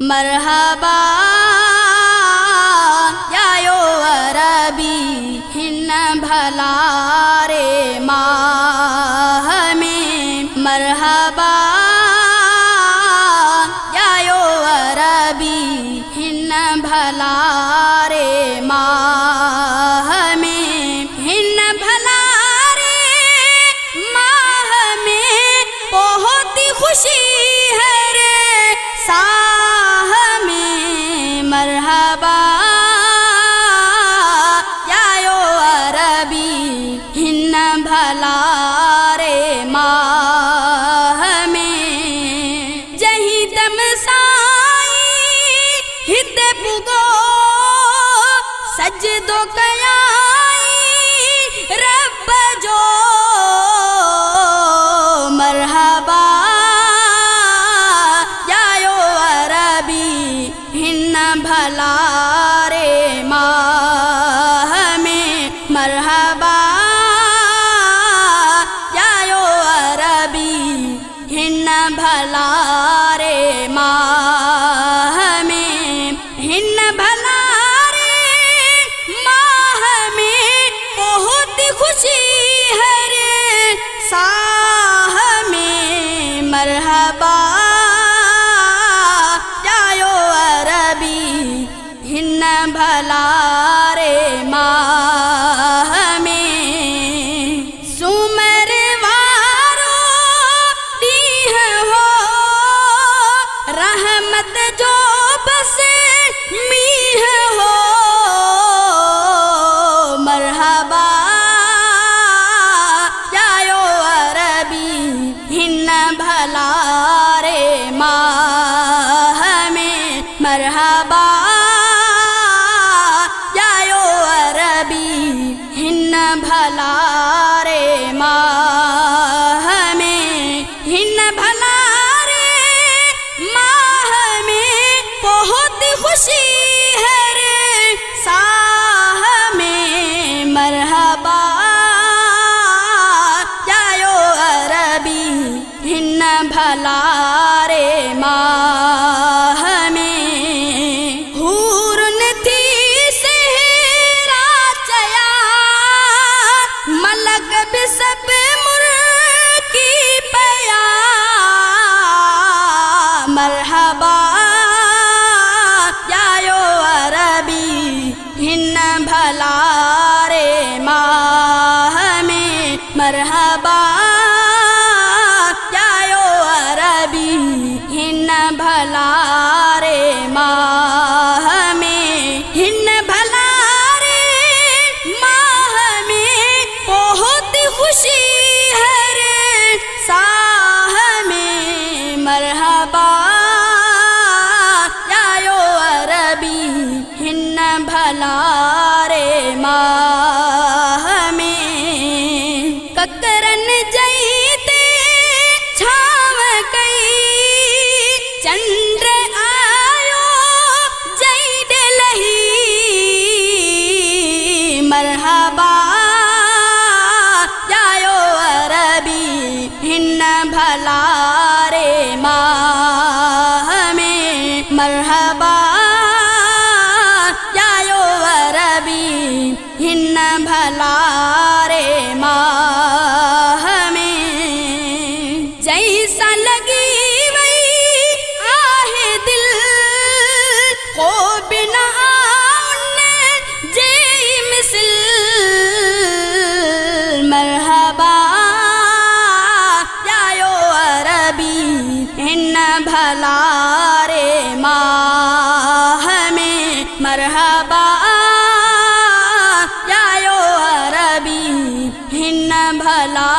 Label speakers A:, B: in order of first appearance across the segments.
A: مرحبا یا عربی ہن بھلا رے ماہ میں، مرحبا یا عربی ہن بھلا رے ماہ میں، ہن بھلا رے ماہ میں بہت خوشی ہے رے ساہ میں، مرحبا یا عربی ہن بھلا رے ماہ میں، جہی دم سائی ہت پگو سجدو کیائی رب جو، مرحبا بھلا رے ماہ میں، مرحبا یا عربی ہن بھلا رے ماہ میں، ہن بھلا رے ماہ میں بہت خوشی ہے رے ساہ میں، مرحبا ہن بھلا رے ماہ میں، سمر وارو دیہ ہو رحمت جو بس میہ ہو، مرحبا یا عربی ہن بھلا رے ماہ میں، مرحبا ہن بھلا رے ماہ میں، ہن بھلا رے ماہ میں بہت خوشی ہے رے ساہ میں، مرحبا یا عربی ہن بھلا رے ماہ میں، سب ملکی پیا، مرحبا یا عربی ہن بھلا رے ماہ میں، مرحبا یا عربی ہن بھلا رے ماہ میں، ہن بھلا خوشی ہے رے ساہ میں، مرحبا یا عربی ہن بھلا رے ماہ میں، ککرن جیتے چھاو کئی چندر آیو جید لہی، مرحبا ہن بھلا رے ماہ میں، مرحبا یا عربی ہن بھلا رے ماہ میں، جیسا لگی وہی آہ دل کو بنا جی مثل، مرحبا ہن بھلا رے ماہ میں، مرحبا یا عربی ہن بھلا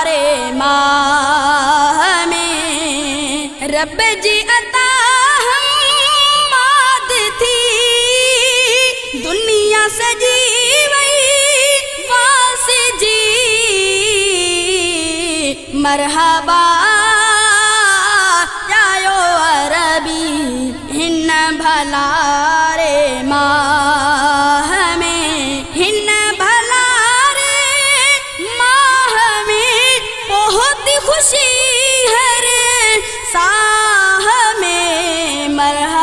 A: رے ماہ میں، رب جی عطا حماد تھی دنیا سجی وئی واس جی، مرحبا ہن بھلا رے ماہ میں، ہن بھلا رے ماہ میں بہت خوشی ہے رے ساہ میں، مرحبا